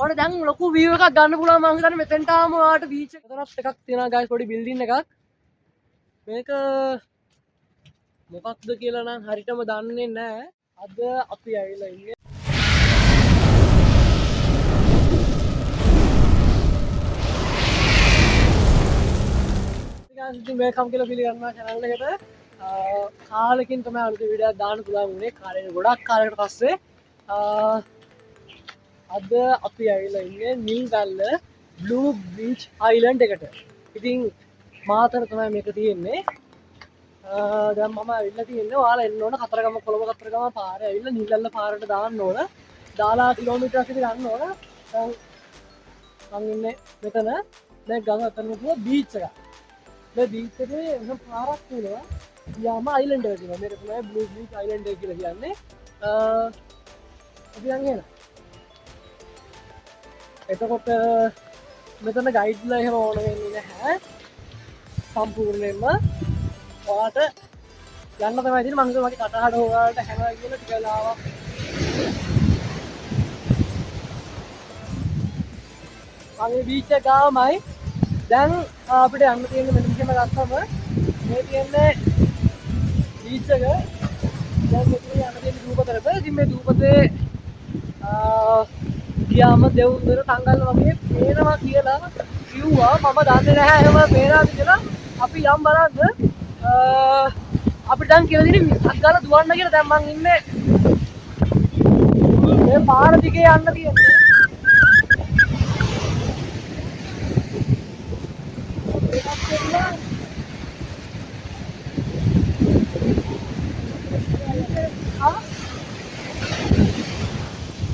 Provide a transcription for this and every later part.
ඔන්න දැන් ලොකු view එකක් ගන්න පුළුවන් මම හිතන්නේ මෙතෙන්ට ආවම ඔයාලට beach එකතරක් එකක් තියෙනවා guys පොඩි building එකක්. මේක මොකක්ද කියලා නම් හරියටම දන්නේ නැහැ. අද අපි ඇවිල්ලා ඉන්නේ guys ඉතින් welcome කියලා පිළිගන්නවා channel එකට. කාලෙකින් තමයි අලුත් වීඩියෝ එකක් දාන්න පුළුවන් වුණේ. කාලෙක ගොඩක් කාලයකට පස්සේ අද අපි ඇවිල්ලා ඉන්නේ නිල්ගල්ල Blue Beach Island එකට. ඉතින් මාතර තමයි මේක තියෙන්නේ. දැන් මම ඇවිල්ලා තියෙන්නේ ඔයාලා එන්න ඕන කතරගම කොළඹ කතරගම පාරේ ඇවිල්ලා නිල්ගල්ල පාරට දාන්න ඕන. දාලා කිලෝමීටරයක් විතර යන්න ඕන. දැන් මම ඉන්නේ මෙතන. දැන් ගම අතන තියෙන බීච් එක. මේ බීච් එකේ වෙන පාරක් තියෙනවා. ගියාම අයිලන්ඩ් එක තියෙනවා. මේක තමයි Blue Beach Island එක කියලා කියන්නේ. අපි යන් එනවා. එතකොට මෙතන ගයිඩ්ලා එහෙම ඕන වෙන්නේ නැහැ. සම්පූර්ණයෙන්ම ඔයාලට යන්න තමයි තියෙන්නේ. මම හිතුවා මගේ කටහඬ ඔයාලට හැමයි කියලා ටික වෙලාවක් මගේ බීච් එක ගාමයි. දැන් අපිට යන්න තියෙන්නේ මෙතන මෙහෙම ගත්තම මේ තියෙන්නේ බීච් එක. දැන් මෙතන යන්න තියෙන්නේ දූපතට. ඉතින් මේ දූපතේ ගියාම දෙවුන්දර තංගල්ල වගේ පේනවා කියලා කිව්වා. මම දන්නේ නැහැ එහෙම පේනවාද කියලා. අපි යම් බලන්න අපිට දැන් කියලා දෙන්නේ මිස්සක් ගාලා දුවන්න කියලා. දැන් මං ඉන්නේ මේ පාර දිගේ යන්න තියෙන්නේ.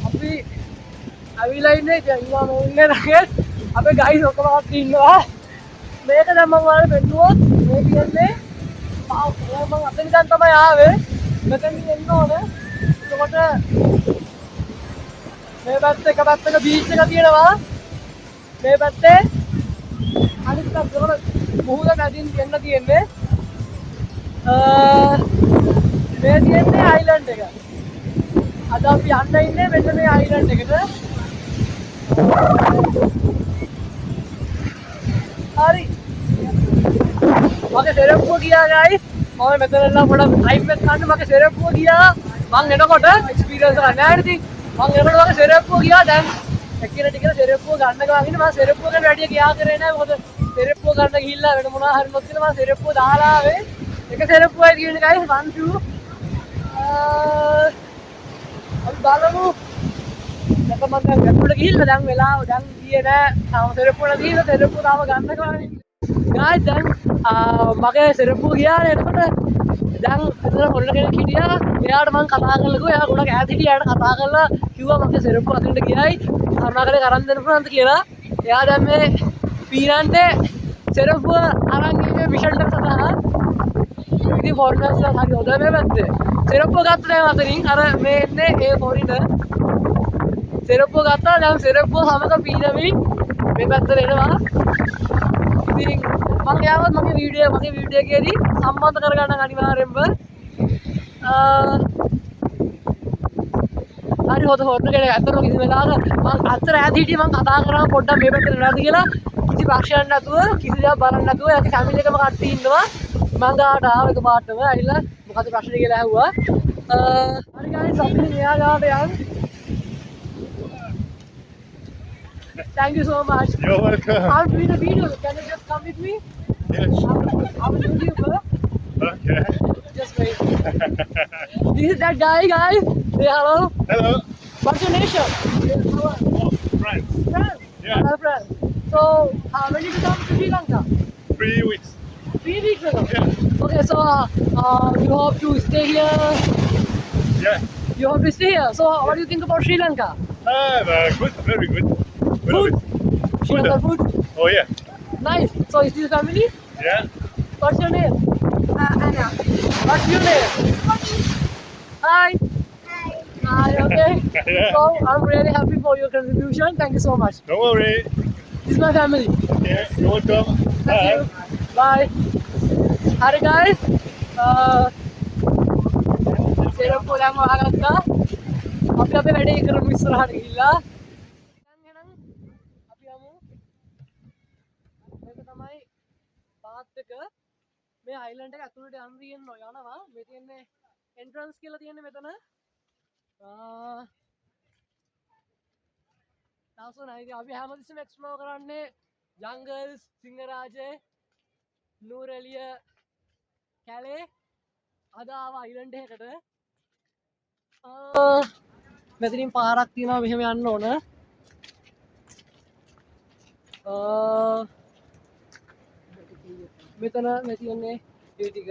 අපි අවිලා ඉන්නේ ජංගා මොන්නේ නැහැ. අපේ ගයිස් ඔක්කොම අත් ඉන්නවා. මේක දැන් මම ඔයාලට පෙන්නුවොත් මේ කියන්නේ මම අතන ඉඳන් තමයි ආවේ. මෙතන එන්න ඕන. එතකොට මේ පැත්තේ එක පැත්තක බීච් එක තියෙනවා. මේ පැත්තේ අනිත් පැත්තට මුහුද මැදින් යන්න තියෙන්නේ. මේ තියෙන්නේ අයිලන්ඩ් එක. අද අපි යන්න ඉන්නේ මෙන්න මේ අයිලන්ඩ් එකට. හරි. මගේ සෙරප්පුව ගියා guys. මම මෙතනලා පොඩක් ටයිම් එක ගන්න මගේ සෙරප්පුව ගියා. මං එනකොට එක්ස්පීරියන්ස් එක නැහැ ඉතින්. මං එනකොට මගේ සෙරප්පුව ගියා. දැන් එක්කින ටිකේ සෙරප්පුව ගන්න ගාගෙන ඉන්නේ. මම සෙරප්පුව ගන්න වැඩි ගියා කරේ නැහැ. මොකද සෙරප්පුව ගන්න ගිහිල්ලා වෙන මොනවා හරි නොත් කියලා මම සෙරප්පුව දාලා ආවේ. එක සෙරප්පුවයි තියෙන්නේ guys 1 2 අපි බලමු. දැන් මම දැන් ගැටුලට ගිහිල්ලා දැන් වෙලාව දැන් ගියේ නෑ. තාම සෙරප්පුවල ගිහිල්ලා සෙරප්පුව තාම ගන්න ගානේ. guys දැන් මගේ සෙරප්පුව ගියානේ. එතකොට දැන් එතන පොල්ල කෙනෙක් හිටියා. එයාට මම කතා කරලා එයා ගොඩක් ඈත හිටියා. එයාට කතා කරලා කිව්වා මගේ සෙරප්පුව අතට ගියයි. කරුණාකරලා අරන් දෙන්න පුළුවන්ද කියලා. එයා දැන් මේ පීනන්ටේ සෙරප්පුව අරන් ගියේ මිෂන් එකට සඳහා. ඉතින් ෆෝරිනර්ස් හරි හොඳ මේ පැත්තේ. සෙරප්පුව ගත්ත දැන් අතරින් අර මේ එන්නේ ඒ ෆෝරිනර්. සෙරප්පුව ගත්තා දැන් සෙරප්පුව සමග පීනමින් මේ පැත්තට එනවා. ඉතින් මම යාවත් මගේ වීඩියෝ එකේදී සම්බන්ධ කරගන්න අනිවාර්යෙන්ම හරි හොඳ හොට් එකේ අතන කිසි වෙලාවක මම අතර ඈත හිටියේ මම කතා කරා පොඩ්ඩක් මේ පැත්තට එනවාද කියලා කිසි ප්‍රශ්නයක් නැතුව කිසි දෙයක් බලන්න නැතුව යකි ෆැමිලි එකම කට්ටිය ඉන්නවා. මම ගාවට ආව එක පාටම ඇවිල්ලා මොකද ප්‍රශ්නේ කියලා ඇහුවා. හරි guys අපි මෙයා ගාවට යන්. Thank you so much. You're welcome. I'm doing a video. Can you just come with me? Yes. I'm a YouTuber. Okay. Just wait. This is that guy, guys. Say hello. Hello. What's your nation? Oh, France. France. Yeah. Hello, France. So, when did you come to Sri Lanka? 3 weeks. 3 weeks ago. Yeah. Okay, so you hope to stay here. Yeah. You hope to stay here. So, what do you think about Sri Lanka? Good. Very good. Food. Sri Lanka food. Oh yeah. Nice. So, is this family? Yeah. What's your name? Anna. What's your name? Hi. Hi, okay. Yeah. So, I'm really happy for your contribution. Thank you so much. Don't worry. This is my family. Yeah. You're welcome. Thank you. Bye. Hi guys. සෙරප්පුව දැන් වහගත්තා. අපි අපේ වැඩේ කරමු ඉස්සරහට ගිහිල්ලා. දැන් පාත් එක මේ අයිලන්ඩ් එක ඇතුළට යන්න යනවා. මේ තියෙන්නේ එන්ට්‍රන්ස් කියලා තියෙන්නේ මෙතන. තාසොනයි අපි හැමතිස්සෙම එක්ස්ප්ලෝර් කරන්නේ ජංගල්ස්, සිංහරාජේ, නූරෙලිය, කැලේ. අද ආව අයිලන්ඩ් එකකට. මෙතනින් පාරක් තියෙනවා මෙහෙම යන්න ඕන. මෙතන මේ තියෙන්නේ ඒ ටික.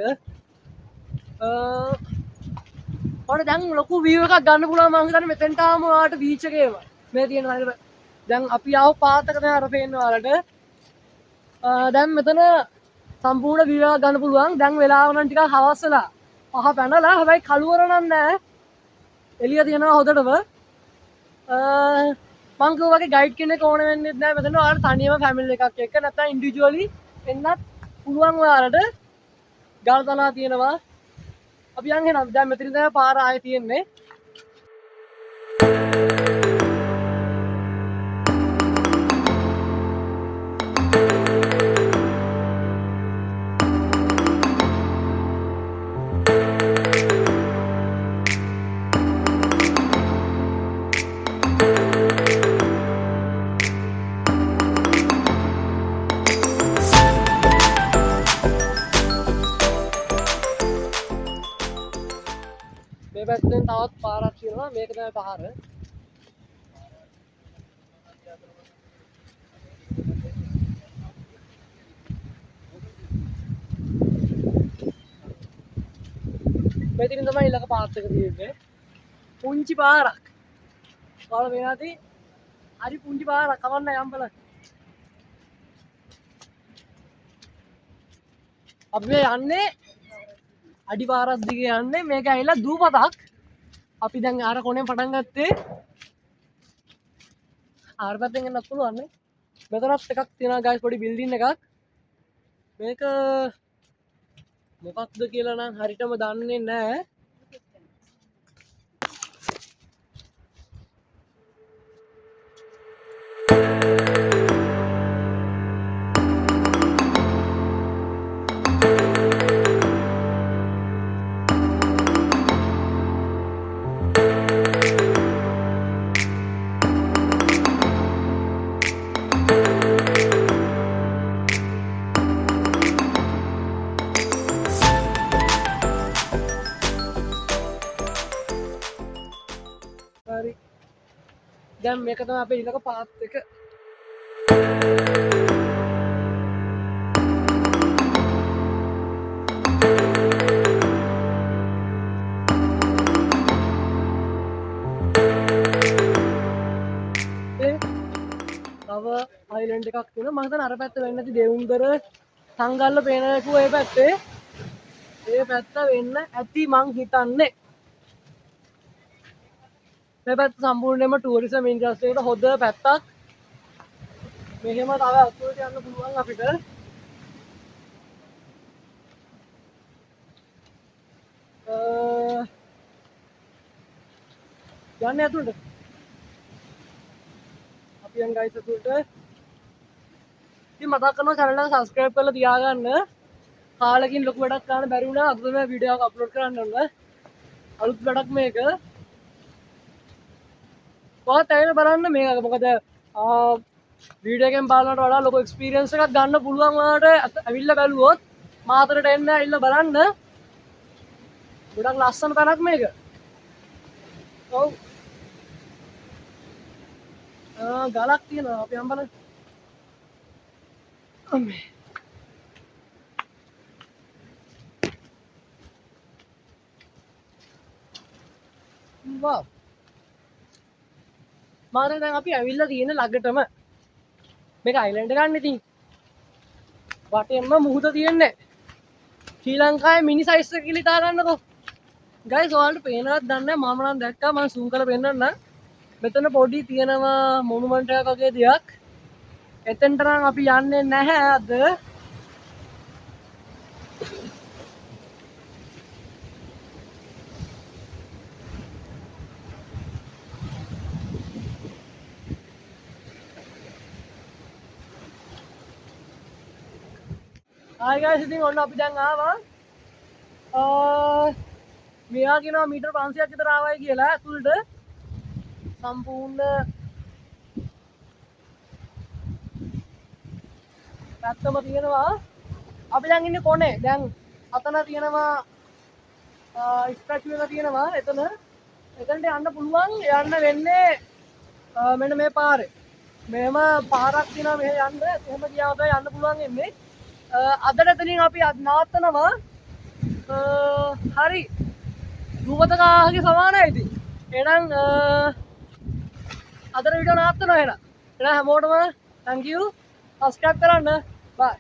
ඔන්න දැන් ලොකු view එකක් ගන්න පුළුවන් මම හිතන්නේ මෙතෙන්ට ආවම ඔයාලට beach එකේම. මේ තියෙන දැන් අපි ආව පාත් එක තමයි අර පේන්නේ ඔයාලට. දැන් මෙතන සම්පූර්ණ view එකක් ගන්න පුළුවන්. දැන් වෙලාව නම් ටිකක් හවස් වෙලා. පහ පැනලා හැබැයි කළුවර නම් නෑ. එළිය තියෙනවා හොදටම. මං කිව්වා වගේ ගයිඩ් කෙනෙක් ඕන වෙන්නේ නැහැ මෙතන. ඔයාලට තනියම ෆැමිලි එකක් එක්ක නැත්නම් ඉන්ඩිවිජුවලි එන්නත් පුළුවන් ඔයාලට. ගල් තලා තියෙනවා. අපි යන් එනවා. දැන් මෙතනින් තමයි පාර ආයේ තියෙන්නේ. මේ පැත්තෙන් තවත් පාරක් තියෙනවා. මේක තමයි පාර. මෙතනින් තමයි ඊළඟ පාත් එක තියෙන්නේ. පුංචි පාරක්. ඔයාලා වෙනාදී හරි පුංචි පාරක් කවන්න යම්බල. අපි මේ යන්නේ අඩි පාරක් දිගේ යන්නේ. මේක ඇවිල්ලා දූපතක්. අපි දැන් අර කොනේ පටන් ගත්තේ. ආර පැත්තෙන් එන්නත් පුළුවන් නේ. මෙතනත් එකක් තියෙනවා ගයිස් පොඩි බිල්ඩින් එකක්. මේක මොකක්ද කියලා නම් හරියටම දන්නේ නැහැ. හරි. දැන් මේක තමයි අපේ ඊළඟ පාත් එක. තව අයිලන්ඩ් එකක් තියෙනවා. මම හිතන්නේ අර පැත්ත වෙන්නේ නැති දෙවුන්දර සංගල්ල පේන එකු ඒ පැත්තේ. ඒ පැත්ත වෙන්න ඇති මං හිතන්නේ. මේ පැත්ත සම්පූර්ණයෙන්ම ටූරිසම් ඉන්ඩස්ට්‍රි එකට හොඳ පැත්තක්. මෙහෙම තව අතුලට යන්න පුළුවන් අපිට. යන්නේ අතුලට. අපි යන් ගයිස් අතුලට. ඉතින් මතක් කරනවා channel එක subscribe කරලා තියාගන්න. කාලෙකින් ලොකු වැඩක් කරන්න බැරි වුණා. අද තමයි වීඩියෝ එකක් අප්ලෝඩ් කරන්න ඕන. අලුත් වැඩක් මේක. ඔයාත් ඇවිල්ලා බලන්න මේක. මොකද වීඩියෝ එකෙන් බලනවට වඩා ලොකු එක්ස්පීරියන්ස් එකක් ගන්න පුළුවන් ඔයාලට ඇවිල්ලා බැලුවොත්. මාතරට එන්න ඇවිල්ලා බලන්න. ගොඩක් ලස්සන තැනක් මේක. ඔව්. ගලක් තියෙනවා. අපි යන් බලන්න. අම්මේ. වාව්. මාතර දැන් අපි ඇවිල්ලා තියෙන ළඟටම. මේක අයිලන්ඩ් එකක් නේ ඉතින්. වටේම මුහුද තියෙන්නේ. ශ්‍රී ලංකාවේ මිනි සයිස් එක කියලා හිතා ගන්නකෝ. ගයිස් ඔයාලට පේනවද දන්නේ නැහැ. මම නම් දැක්කා. මම zoom කරලා පෙන්නන්නම්. මෙතන පොඩි තියෙනවා මොනුමන්ට් එකක් වගේ දෙයක්. එතෙන්ට නම් අපි යන්නේ නැහැ අද. ආයි ගයිස් ඉතින් ඔන්න අපි දැන් ආවා මෙයා කියනවා මීටර් 500ක් විතර ආවයි කියලා ඇතුළට සම්පූර්ණ පැත්තම තියෙනවා අපි දැන් ඉන්නේ කොනේ දැන් අතන තියෙනවා ස්ටැචු එක තියෙනවා එතනට යන්න පුළුවන් යන්න වෙන්නේ මෙන්න මේ පාරේ මෙහෙම පාරක් තියෙනවා මෙහෙ යන්න එහෙම ගියාම තමයි යන්න පුළුවන් වෙන්නේ අදට එතනින් අපි නවත්තනවා හරි රූපතකාගේ සමානයි ඉතින් එහෙනම් අදට වීඩියෝ නවත්තනවා එහෙනම් හැමෝටම thank you subscribe කරන්න bye